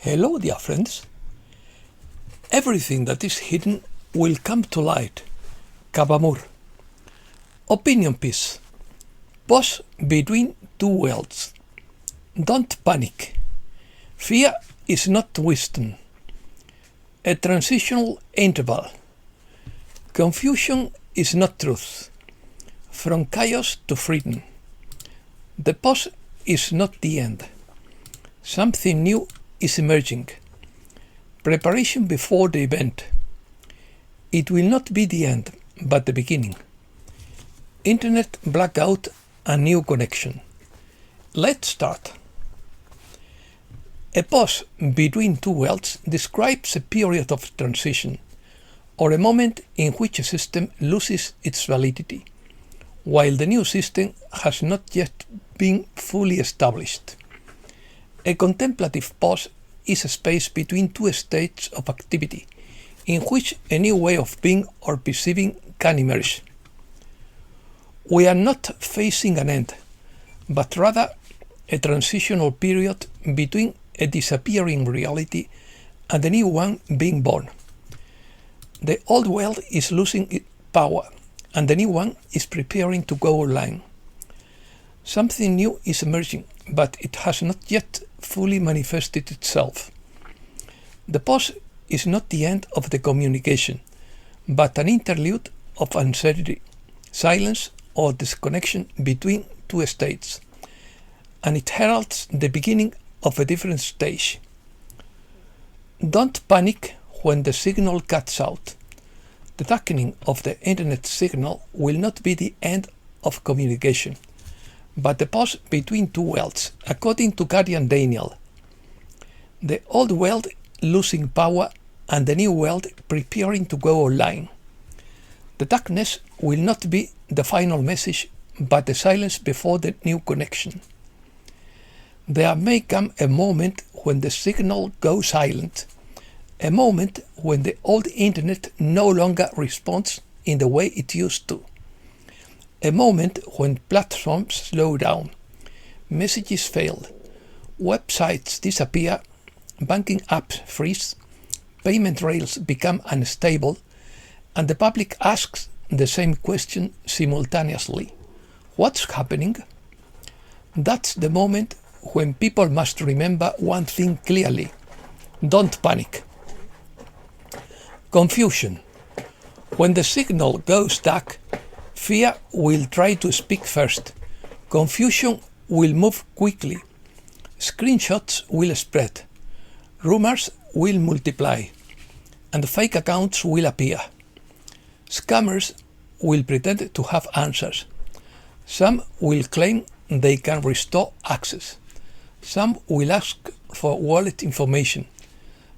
Hello, dear friends. Everything that is hidden will come to light. Kabamur. Opinion piece. Pause between two worlds. Don't panic. Fear is not wisdom. A transitional interval. Confusion is not truth. From chaos to freedom. The pause is not the end. Something new is emerging. Preparation before the event. It will not be the end, but the beginning. Internet blackout and new connection. Let's start. A pause between two worlds describes a period of transition, or a moment in which a system loses its validity, while the new system has not yet been fully established. A contemplative pause is a space between two states of activity, in which a new way of being or perceiving can emerge. We are not facing an end, but rather a transitional period between a disappearing reality and a new one being born. The old world is losing its power, and the new one is preparing to go online. Something new is emerging, but it has not yet fully manifested itself. The pause is not the end of the communication, but an interlude of uncertainty, silence, or disconnection between two states, and it heralds the beginning of a different stage. Don't panic when the signal cuts out. The darkening of the internet signal will not be the end of communication, but the pause between two worlds, according to Guardian Daniel. The old world losing power and the new world preparing to go online. The darkness will not be the final message, but the silence before the new connection. There may come a moment when the signal goes silent, a moment when the old internet no longer responds in the way it used to. A moment when platforms slow down, messages fail, websites disappear, banking apps freeze, payment rails become unstable, and the public asks the same question simultaneously. What's happening? That's the moment when people must remember one thing clearly. Don't panic. Confusion. When the signal goes dark, fear will try to speak first. Confusion will move quickly. Screenshots will spread. Rumors will multiply. And fake accounts will appear. Scammers will pretend to have answers. Some will claim they can restore access. Some will ask for wallet information.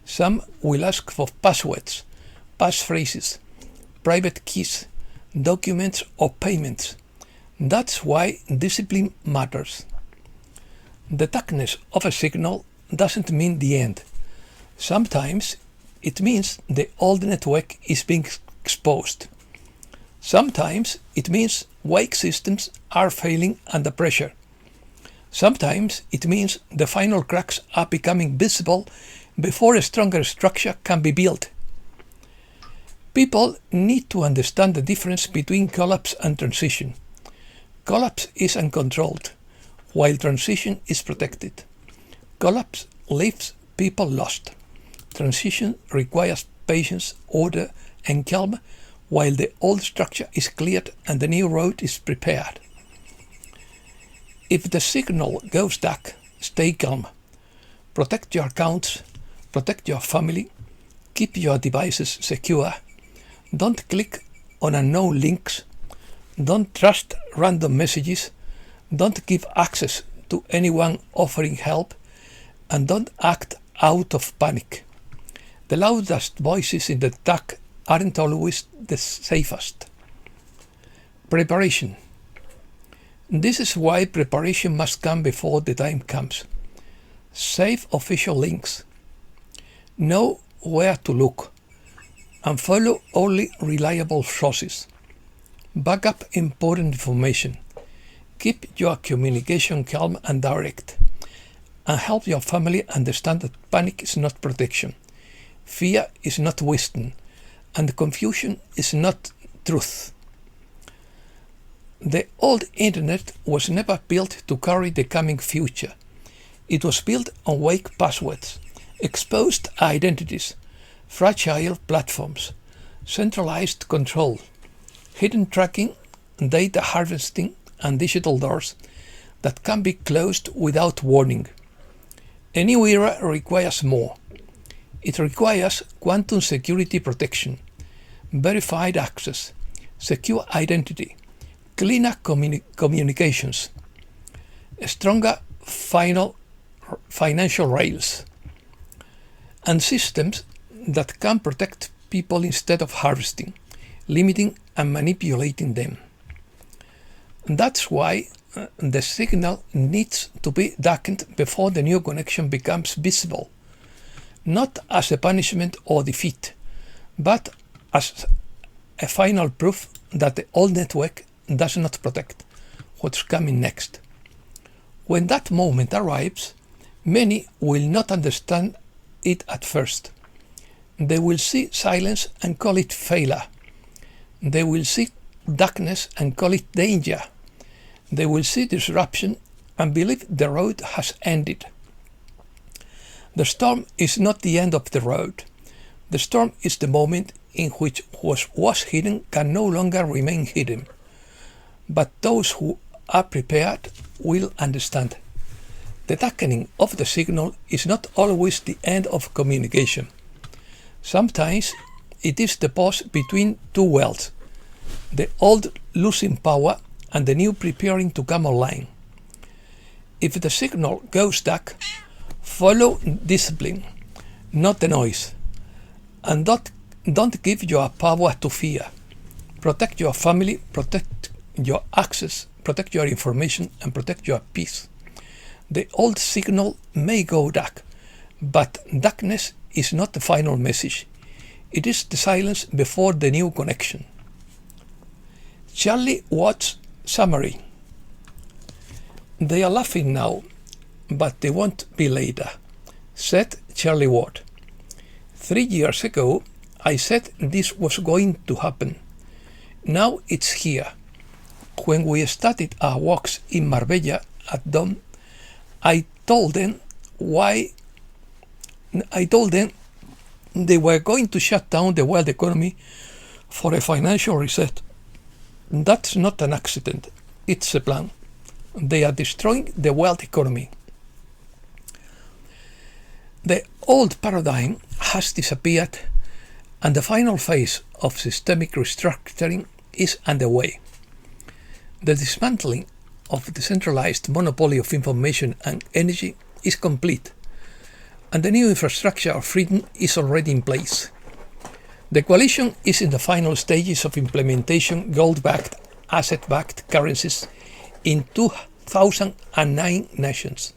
Some will ask for passwords, passphrases, private keys, documents or payments. That's why discipline matters. The darkness of a signal doesn't mean the end. Sometimes it means the old network is being exposed. Sometimes it means wake systems are failing under pressure. Sometimes it means the final cracks are becoming visible before a stronger structure can be built. People need to understand the difference between collapse and transition. Collapse is uncontrolled, while transition is protected. Collapse leaves people lost. Transition requires patience, order, and calm, while the old structure is cleared and the new road is prepared. If the signal goes dark, stay calm. Protect your accounts, protect your family, keep your devices secure. Don't click on unknown links. Don't trust random messages. Don't give access to anyone offering help. And don't act out of panic. The loudest voices in the dark aren't always the safest. Preparation. This is why preparation must come before the time comes. Save official links. Know where to look. And follow only reliable sources. Back up important information. Keep your communication calm and direct. and help your family understand that panic is not protection, fear is not wisdom, and confusion is not truth. The old internet was never built to carry the coming future. It was built on weak passwords, exposed identities, fragile platforms, centralized control, hidden tracking, data harvesting, and digital doors that can be closed without warning. A new era requires more. It requires quantum security protection, verified access, secure identity, cleaner communications, stronger financial rails, and systems that can protect people instead of harvesting, limiting and manipulating them. That's why the signal needs to be darkened before the new connection becomes visible, not as a punishment or defeat, but as a final proof that the old network does not protect what's coming next. When that moment arrives, many will not understand it at first. They will see silence and call it failure. They will see darkness and call it danger. They will see disruption and believe the road has ended. The storm is not the end of the road. The storm is the moment in which what was hidden can no longer remain hidden. But those who are prepared will understand. The darkening of the signal is not always the end of communication. Sometimes it is the pause between two worlds, the old losing power and the new preparing to come online. If the signal goes dark, follow discipline, not the noise. And don't give your power to fear. Protect your family, protect your access, protect your information, and protect your peace. The old signal may go dark, but darkness is not the final message. It is the silence before the new connection. Charlie Watt's summary. They are laughing now, but they won't be later, said Charlie Watt. 3 years ago, I said this was going to happen. Now it's here. When we started our walks in Marbella at dawn, I told them they were going to shut down the world economy for a financial reset. That's not an accident, it's a plan. They are destroying the world economy. The old paradigm has disappeared and the final phase of systemic restructuring is underway. The dismantling of the centralized monopoly of information and energy is complete, and the new infrastructure of freedom is already in place. The coalition is in the final stages of implementation gold-backed, asset-backed currencies in 2009 nations,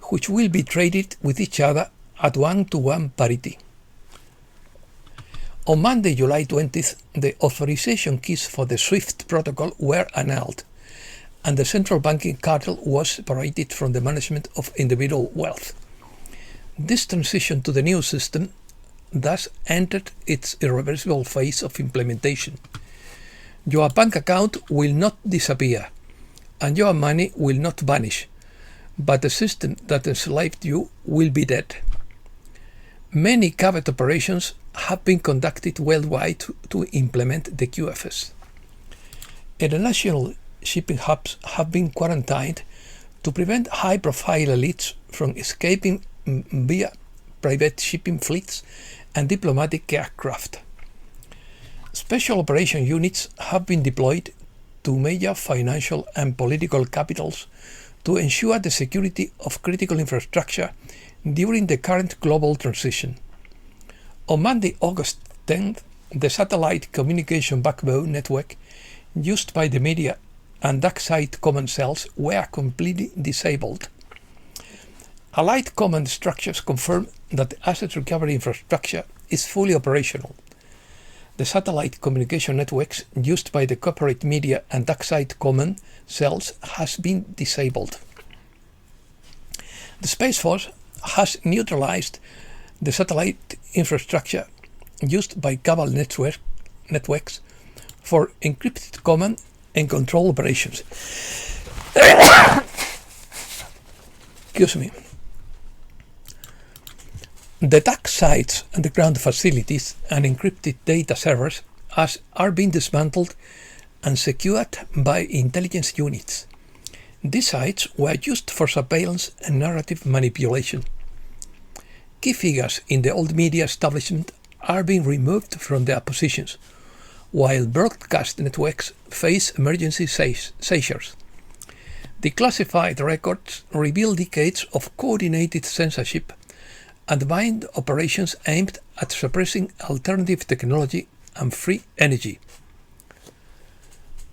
which will be traded with each other at 1-to-1 parity. On Monday, July 20th, the authorization keys for the SWIFT protocol were annulled, and the central banking cartel was separated from the management of individual wealth. This transition to the new system thus entered its irreversible phase of implementation. Your bank account will not disappear, and your money will not vanish, but the system that enslaved you will be dead. Many covert operations have been conducted worldwide to implement the QFS. International shipping hubs have been quarantined to prevent high-profile elites from escaping via private shipping fleets and diplomatic aircraft. Special operation units have been deployed to major financial and political capitals to ensure the security of critical infrastructure during the current global transition. On Monday, August 10th, the satellite communication backbone network used by the media and dark-side command cells were completely disabled. Allied command structures confirm that the asset recovery infrastructure is fully operational. The satellite communication networks used by the corporate media and dark-side command cells has been disabled. The Space Force has neutralized the satellite infrastructure used by cabal networks for encrypted command and control operations. Excuse me. The attack sites, underground facilities, and encrypted data servers are being dismantled and secured by intelligence units. These sites were used for surveillance and narrative manipulation. Key figures in the old media establishment are being removed from their positions, while broadcast networks face emergency seizures. Declassified records reveal decades of coordinated censorship and mind operations aimed at suppressing alternative technology and free energy.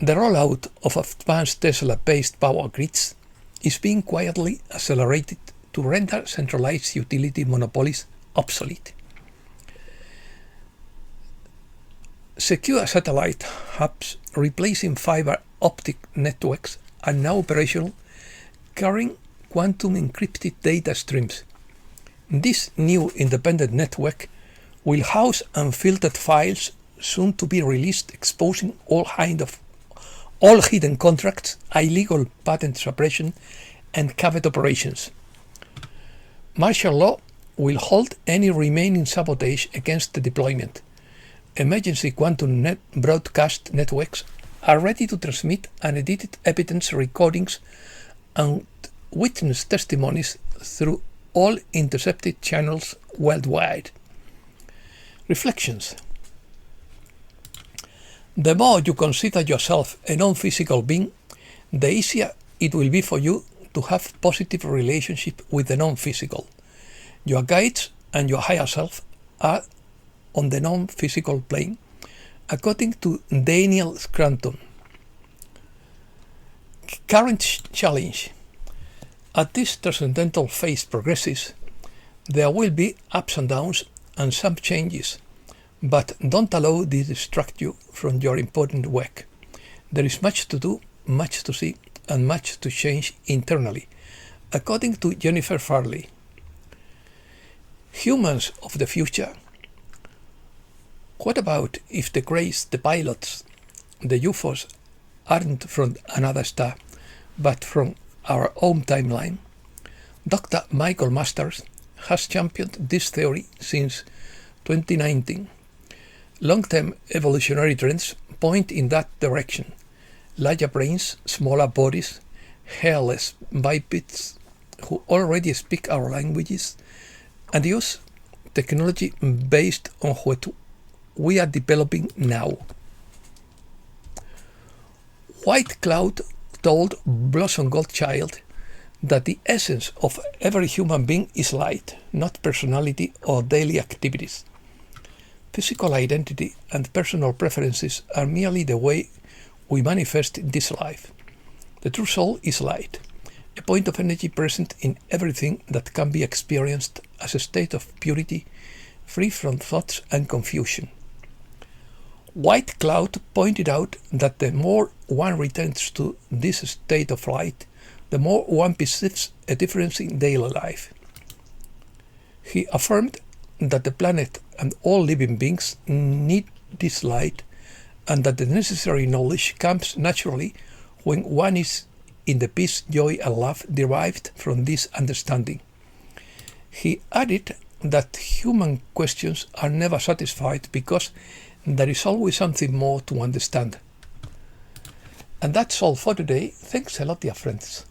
The rollout of advanced Tesla-based power grids is being quietly accelerated to render centralized utility monopolies obsolete. Secure satellite hubs replacing fiber optic networks are now operational, carrying quantum encrypted data streams. This new independent network will house unfiltered files soon to be released, exposing all hidden contracts, illegal patent suppression, and covert operations. Martial law will hold any remaining sabotage against the deployment. Emergency quantum broadcast networks are ready to transmit unedited evidence recordings and witness testimonies through all intercepted channels worldwide. Reflections. The more you consider yourself a non-physical being, the easier it will be for you to have positive relationship with the non-physical. Your guides and your higher self are on the non-physical plane, according to Daniel Scranton. Current challenge. As this transcendental phase progresses, there will be ups and downs and some changes, but don't allow this to distract you from your important work. There is much to do, much to see, and much to change internally, according to Jennifer Farley. Humans of the future. What about if the Greys, the pilots, the UFOs aren't from another star, but from our own timeline? Dr. Michael Masters has championed this theory since 2019. Long-term evolutionary trends point in that direction. Larger brains, smaller bodies, hairless bipeds who already speak our languages and use technology based on what we are developing now. White Cloud told Blossom Goldchild that the essence of every human being is light, not personality or daily activities. Physical identity and personal preferences are merely the way we manifest in this life. The true soul is light, a point of energy present in everything that can be experienced as a state of purity, free from thoughts and confusion. White Cloud pointed out that the more one returns to this state of light, the more one perceives a difference in daily life. He affirmed that the planet and all living beings need this light, and that the necessary knowledge comes naturally when one is in the peace, joy, and love derived from this understanding. He added that human questions are never satisfied because there is always something more to understand. And that's all for today. Thanks a lot, dear friends.